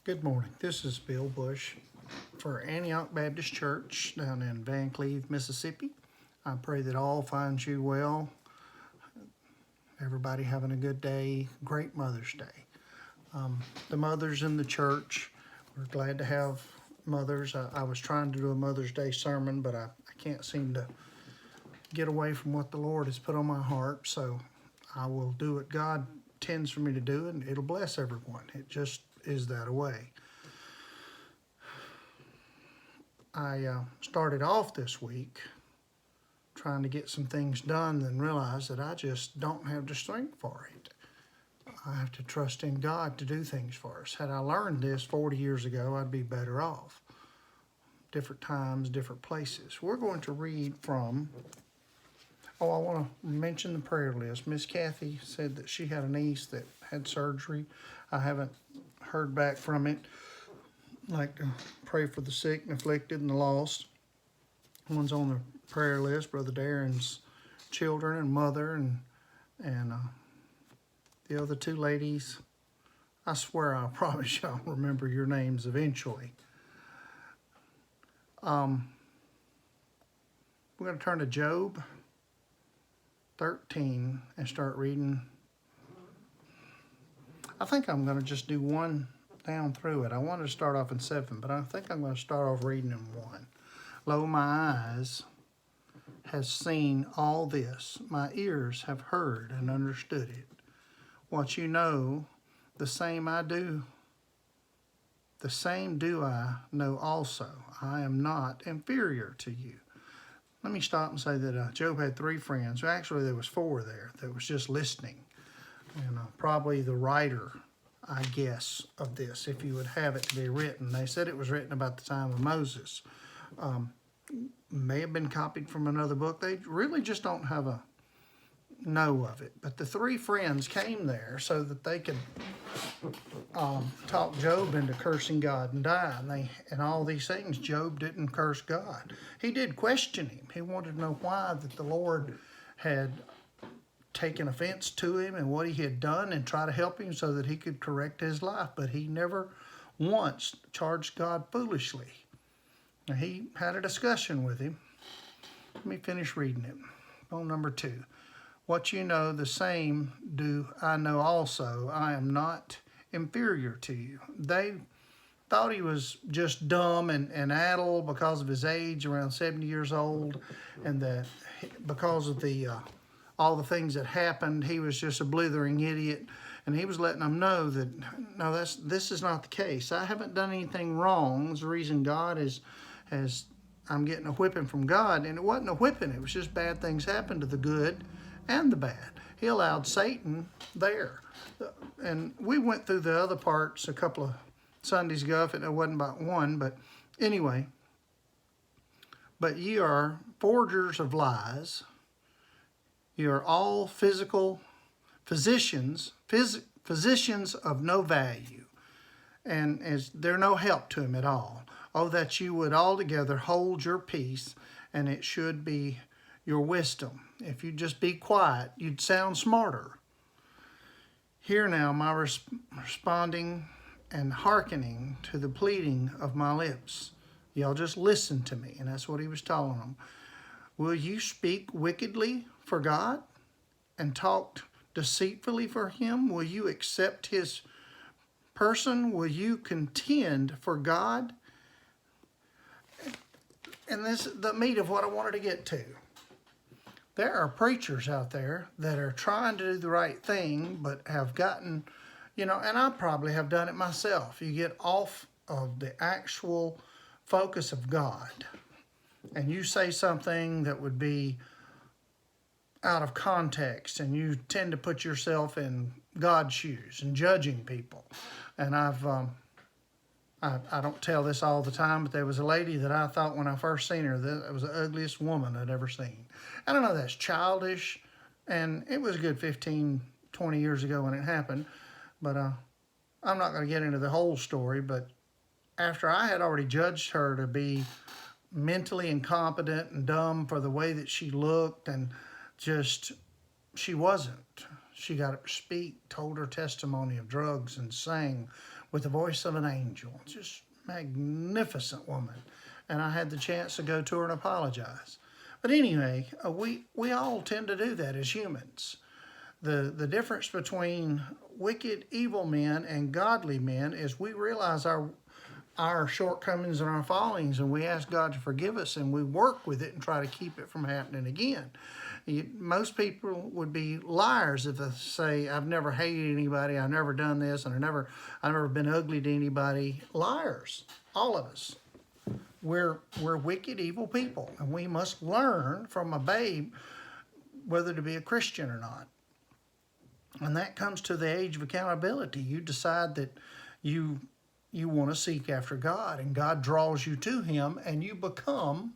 Good morning. This is Bill Bush for Antioch Baptist Church down in Van Cleve, Mississippi. I pray that all finds you well. Everybody having a good day. Great Mother's Day. The mothers in the church, we're glad to have mothers. I was trying to do a Mother's Day sermon, but I can't seem to get away from what the Lord has put on my heart. So I will do what God intends for me to do, and it'll bless everyone. It just is that way. I started off this week trying to get some things done and realized that I just don't have the strength for it. I have to trust in God to do things for us. Had I learned this 40 years ago, I'd be better off. Different times, different places. We're going to read from, I want to mention the prayer list. Miss Kathy said that she had a niece that had surgery. I haven't heard back from it. I'd like to pray for the sick and afflicted and the lost. One's on the prayer list, Brother Darren's children and mother, and the other two ladies. I swear I promise y'all remember your names eventually. We're going to turn to Job 13 and start reading. I think I'm going to just do one down through it. I wanted to start off in 7, but I think I'm going to start off reading in 1. Lo, my eyes has seen all this. My ears have heard and understood it. What you know, the same I do. The same do I know also. I am not inferior to you. Let me stop and say that Job had 3 friends. Actually, there was 4 there that was just listening. And probably the writer, I guess, of this, if you would have it to be written. They said it was written about the time of Moses. May have been copied from another book. They really just don't have a know of it. But the 3 friends came there so that they could talk Job into cursing God and die. And all these things, Job didn't curse God. He did question him. He wanted to know why that the Lord had taken offense to him and what he had done and try to help him so that he could correct his life. But he never once charged God foolishly. Now, he had a discussion with him. Let me finish reading it. On number 2. What you know, the same do I know also. I am not inferior to you. They thought he was just dumb and addle because of his age, around 70 years old, and that because of all the things that happened, he was just a blithering idiot. And he was letting them know that, no, this is not the case. I haven't done anything wrong. It's the reason God I'm getting a whipping from God. And it wasn't a whipping. It was just bad things happened to the good and the bad. He allowed Satan there. And we went through the other parts a couple of Sundays ago. If it wasn't about 1, but anyway. But ye are forgers of lies. You are all physical physicians of no value, and they're no help to him at all. Oh, that you would altogether hold your peace, and it should be your wisdom. If you'd just be quiet, you'd sound smarter. Hear now my responding and hearkening to the pleading of my lips. Y'all just listen to me, and that's what he was telling them. Will you speak wickedly for God and talk deceitfully for him? Will you accept his person? Will you contend for God? And this is the meat of what I wanted to get to. There are preachers out there that are trying to do the right thing, but have gotten, and I probably have done it myself. You get off of the actual focus of God, and you say something that would be out of context, and you tend to put yourself in God's shoes and judging people. And I don't tell this all the time, but there was a lady that I thought when I first seen her that it was the ugliest woman I'd ever seen. I don't know, that's childish, and it was a good 15, 20 years ago when it happened, but I'm not going to get into the whole story. But after I had already judged her to be mentally incompetent and dumb for the way that she looked, and just, she wasn't. She got up to speak, told her testimony of drugs, and sang with the voice of an angel. Just magnificent woman. And I had the chance to go to her and apologize. But anyway, we all tend to do that as humans. The difference between wicked, evil men and godly men is we realize our shortcomings and our fallings, and we ask God to forgive us, and we work with it and try to keep it from happening again. Most people would be liars if they say, I've never hated anybody, I've never done this, and I've never been ugly to anybody. Liars, all of us. We're wicked, evil people, and we must learn from a babe whether to be a Christian or not. And that comes to the age of accountability. You decide that you want to seek after God, and God draws you to Him, and you become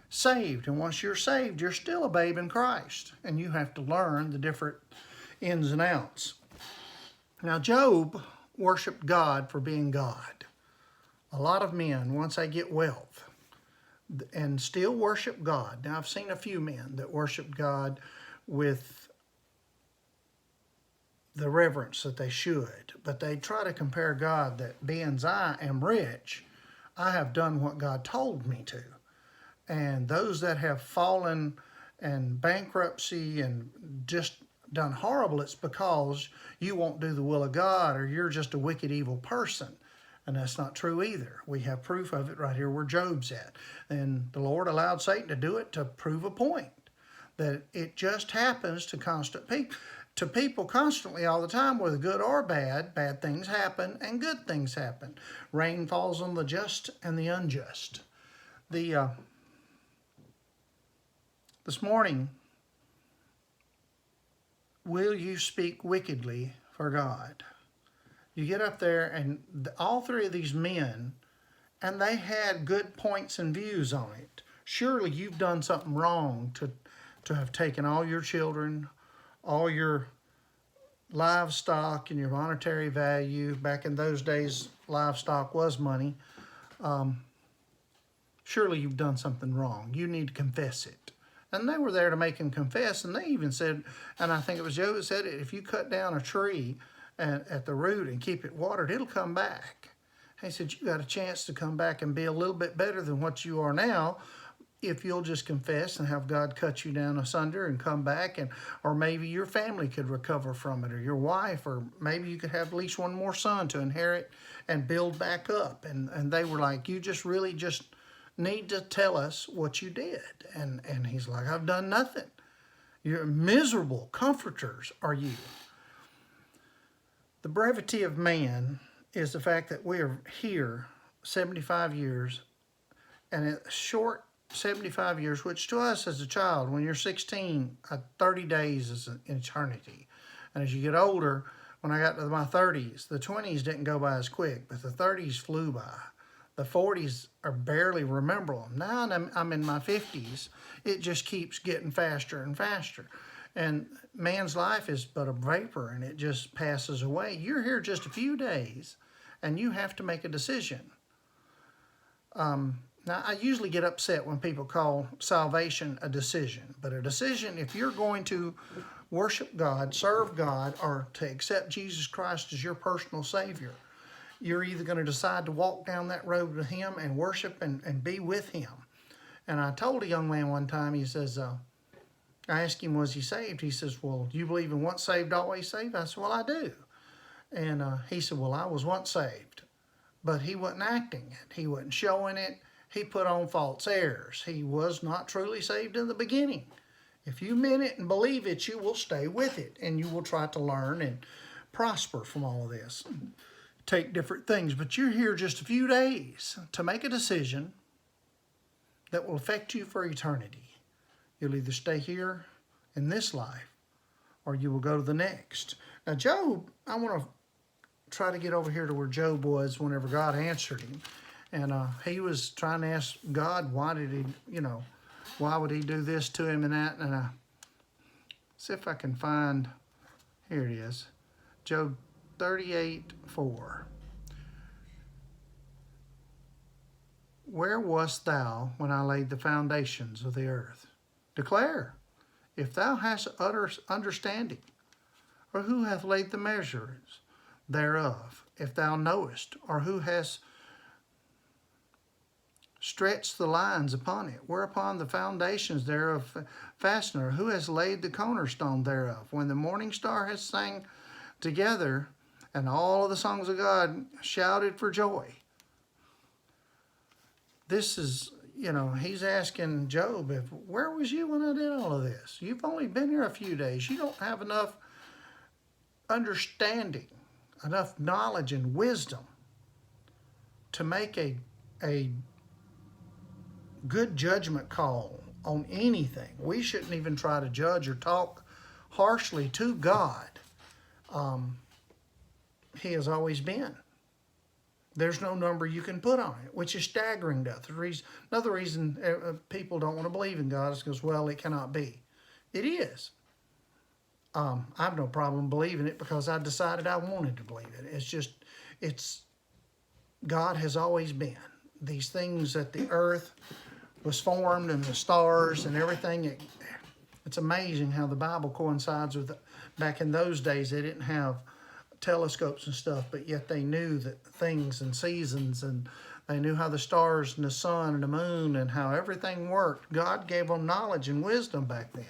saved. And once you're saved, you're still a babe in Christ, and you have to learn the different ins and outs. Now, Job worshiped God for being God. A lot of men, once they get wealth, and still worship God. Now, I've seen a few men that worship God with the reverence that they should, but they try to compare God that being I am rich, I have done what God told me to. And those that have fallen and bankruptcy and just done horrible, it's because you won't do the will of God, or you're just a wicked, evil person. And that's not true either. We have proof of it right here where Job's at. And the Lord allowed Satan to do it to prove a point, that it just happens to people constantly all the time, whether good or bad. Bad things happen and good things happen. Rain falls on the just and the unjust. This morning, will you speak wickedly for God? You get up there, and all three of these men, and they had good points and views on it. Surely you've done something wrong to have taken all your children, all your livestock and your monetary value. Back in those days, livestock was money. Surely you've done something wrong. You need to confess it. And they were there to make him confess, and they even said, and I think it was Job that said it, if you cut down a tree at the root and keep it watered, it'll come back. He said, you got a chance to come back and be a little bit better than what you are now if you'll just confess and have God cut you down asunder and come back, or maybe your family could recover from it, or your wife, or maybe you could have at least one more son to inherit and build back up. And they were like, you just really just need to tell us what you did. And he's like, I've done nothing. You're miserable comforters, are you? The brevity of man is the fact that we are here 75 years, and a short 75 years, which to us as a child, when you're 16, 30 days is an eternity. And as you get older, when I got to my 30s, the 20s didn't go by as quick, but the 30s flew by. The 40s are barely rememberable. Now I'm in my 50s. It just keeps getting faster and faster. And man's life is but a vapor, and it just passes away. You're here just a few days, and you have to make a decision. Now, I usually get upset when people call salvation a decision. But a decision, if you're going to worship God, serve God, or to accept Jesus Christ as your personal Savior, you're either going to decide to walk down that road with Him and worship and be with Him. And I told a young man one time, he says, I asked him, was he saved? He says, well, do you believe in once saved, always saved? I said, well, I do. And he said, well, I was once saved. But he wasn't acting it. He wasn't showing it. He put on false airs. He was not truly saved in the beginning. If you mean it and believe it, you will stay with it. And you will try to learn and prosper from all of this. Take different things. But you're here just a few days to make a decision that will affect you for eternity. You'll either stay here in this life, or you will go to the next. Now, Job, I want to try to get over here to where Job was whenever God answered him. And he was trying to ask God, why did he, why would he do this to him and that? And see if I can find, here it is, Job 38:4. Where wast thou when I laid the foundations of the earth? Declare, if thou hast utter understanding. Or who hath laid the measures thereof, if thou knowest? Or who has stretched the lines upon it? Whereupon the foundations thereof fastener? Who has laid the cornerstone thereof? When the morning star has sang together, and all of the songs of God shouted for joy. This is, he's asking Job, where was you when I did all of this? You've only been here a few days. You don't have enough understanding, enough knowledge and wisdom to make a good judgment call on anything. We shouldn't even try to judge or talk harshly to God. He has always been. There's no number you can put on it, which is staggering to us. Another reason people don't want to believe in God is because, well, it cannot be. It is. I have no problem believing it because I decided I wanted to believe it. God has always been. These things that the earth was formed and the stars and everything, it's amazing how the Bible coincides with back in those days. They didn't have telescopes and stuff, but yet they knew that things and seasons, and they knew how the stars and the sun and the moon and how everything worked. God gave them knowledge and wisdom back then.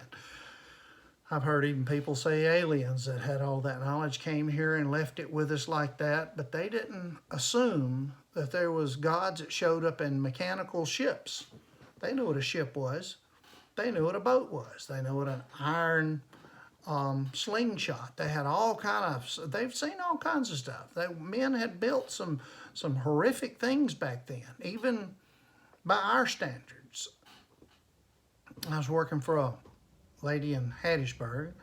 I've heard even people say aliens that had all that knowledge came here and left it with us like that, but they didn't assume that there was gods that showed up in mechanical ships. They knew what a ship was. They knew what a boat was. They knew what an iron slingshot. They had all they've seen all kinds of stuff. Men had built some horrific things back then, even by our standards. I was working for a lady in Hattiesburg,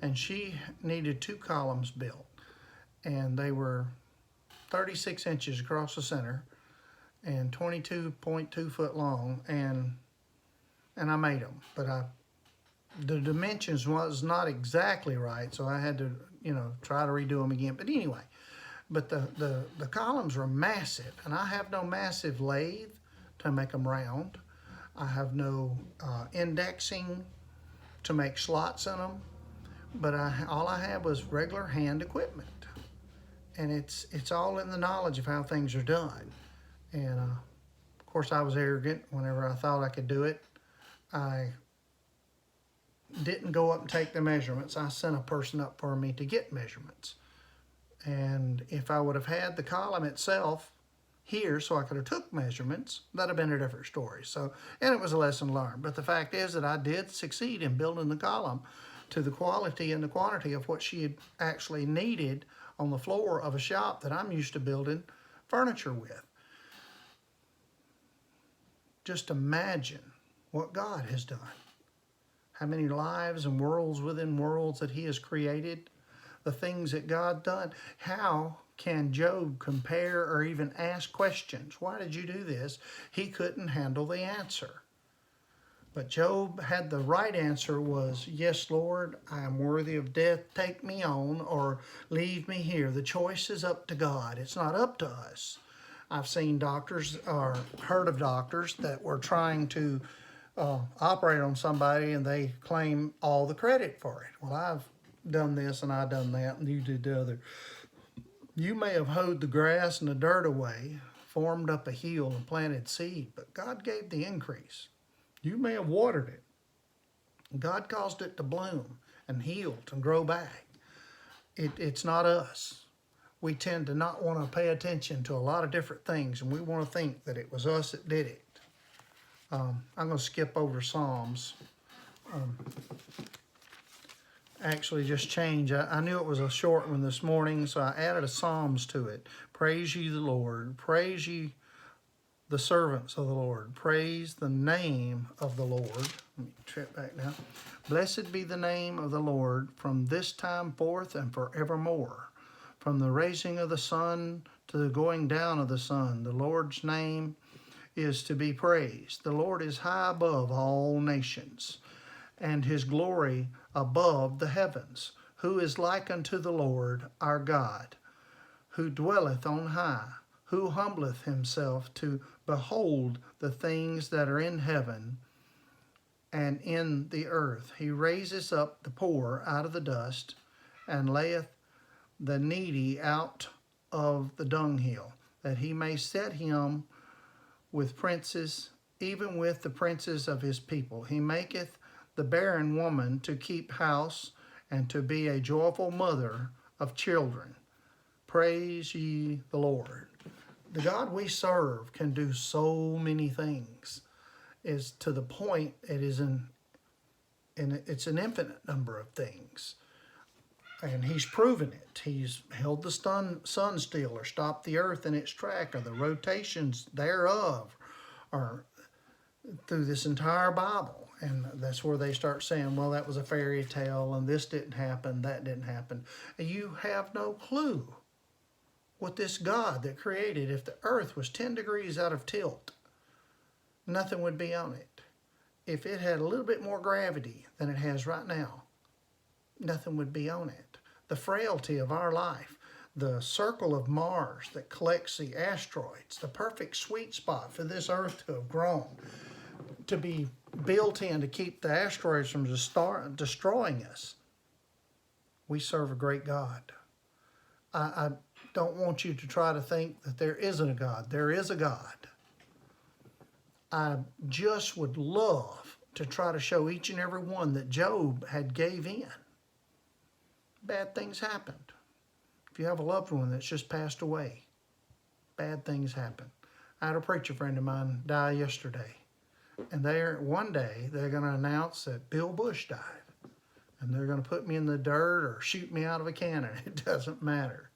and she needed 2 columns built, and they were 36 inches across the center and 22.2 foot long, and I made them, but the dimensions was not exactly right, so I had to, try to redo them again. But anyway, the columns were massive, and I have no massive lathe to make them round. I have no indexing to make slots in them, but all I had was regular hand equipment, and it's all in the knowledge of how things are done. And of course, I was arrogant. Whenever I thought I could do it, I didn't go up and take the measurements. I sent a person up for me to get measurements. And if I would have had the column itself here so I could have took measurements, that'd have been a different story. So, and it was a lesson learned. But the fact is that I did succeed in building the column to the quality and the quantity of what she had actually needed on the floor of a shop that I'm used to building furniture with. Just imagine what God has done. How many lives and worlds within worlds that he has created, the things that God done. How can Job compare or even ask questions? Why did you do this? He couldn't handle the answer. But Job had the right answer was, yes, Lord, I am worthy of death. Take me on or leave me here. The choice is up to God. It's not up to us. I've seen doctors or heard of doctors that were trying to operate on somebody and they claim all the credit for it. Well, I've done this and I've done that and you did the other. You may have hoed the grass and the dirt away, formed up a hill and planted seed, but God gave the increase. You may have watered it. God caused it to bloom and heal and grow back. It's not us. We tend to not want to pay attention to a lot of different things, and we want to think that it was us that did it. I'm going to skip over Psalms. Actually, just change. I knew it was a short one this morning, so I added a Psalms to it. Praise ye the Lord. Praise ye the servants of the Lord. Praise the name of the Lord. Let me trip back now. Blessed be the name of the Lord from this time forth and forevermore. From the raising of the sun to the going down of the sun, the Lord's name is to be praised. The Lord is high above all nations, and his glory above the heavens. Who is like unto the Lord our God, who dwelleth on high, who humbleth himself to behold the things that are in heaven and in the earth. He raises up the poor out of the dust and layeth the needy out of the dunghill, that he may set him with princes, even with the princes of his people. He maketh the barren woman to keep house, and to be a joyful mother of children. Praise ye the Lord. The God we serve can do so many things. Is to the point it's an infinite number of things. And he's proven it. He's held the sun still, or stopped the earth in its track, or the rotations thereof, or through this entire Bible. And that's where they start saying, well, that was a fairy tale, and this didn't happen, that didn't happen. And you have no clue what this God that created, if the earth was 10 degrees out of tilt, nothing would be on it. If it had a little bit more gravity than it has right now, nothing would be on it. The frailty of our life, the circle of Mars that collects the asteroids, the perfect sweet spot for this earth to have grown, to be built in to keep the asteroids from destroying us. We serve a great God. I don't want you to try to think that there isn't a God. There is a God. I just would love to try to show each and every one that Job had gave in. Bad things happened. If you have a loved one that's just passed away, bad things happen. I had a preacher friend of mine die yesterday. And one day they're going to announce that Bill Bush died. And they're going to put me in the dirt or shoot me out of a cannon. It doesn't matter.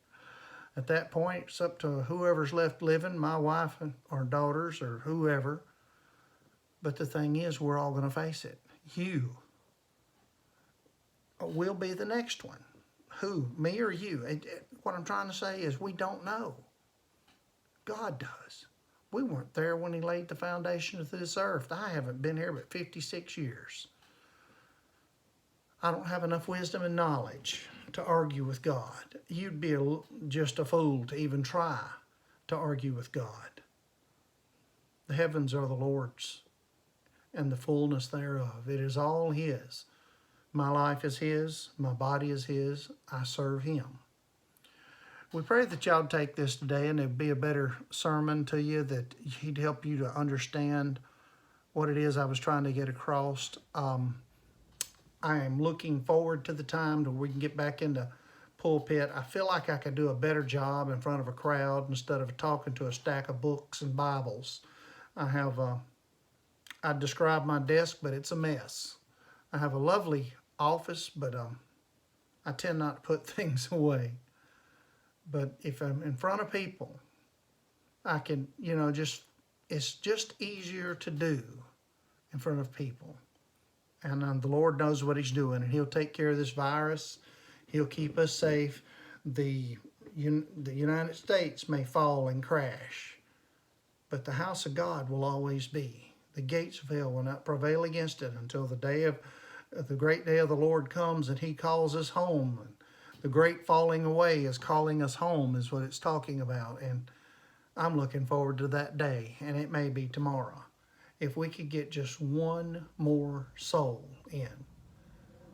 At that point, it's up to whoever's left living, my wife or daughters or whoever. But the thing is, we're all going to face it. You will be the next one. Who, me or you? What I'm trying to say is we don't know. God does. We weren't there when he laid the foundation of this earth. I haven't been here but 56 years. I don't have enough wisdom and knowledge to argue with God. You'd be just a fool to even try to argue with God. The heavens are the Lord's, and the fullness thereof. It is all his. My life is his. My body is his. I serve him. We pray that y'all take this today and it'd be a better sermon to you, that he'd help you to understand what it is I was trying to get across. I am looking forward to the time that we can get back into pulpit. I feel like I could do a better job in front of a crowd instead of talking to a stack of books and Bibles. I describe my desk, but it's a mess. I have a lovely office, but I tend not to put things away. But if I'm in front of people, I can, it's just easier to do in front of people. And the Lord knows what he's doing, and he'll take care of this virus. He'll keep us safe. The United States may fall and crash, but the house of God will always be. The gates of hell will not prevail against it until the great day of the Lord comes and he calls us home. And the great falling away is calling us home, is what it's talking about. And I'm looking forward to that day, and it may be tomorrow. If we could get just one more soul in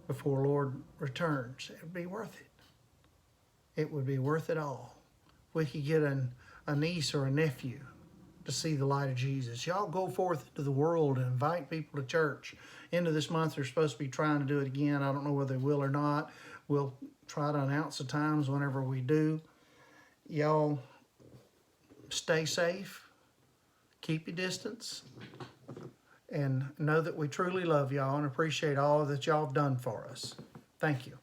before Lord returns, it would be worth it. It would be worth it all. If we could get a niece or a nephew to see the light of Jesus. Y'all go forth into the world and invite people to church. End of this month, they're supposed to be trying to do it again. I don't know whether they will or not. We'll try to announce the times whenever we do. Y'all stay safe. Keep your distance. And know that we truly love y'all and appreciate all that y'all have done for us. Thank you.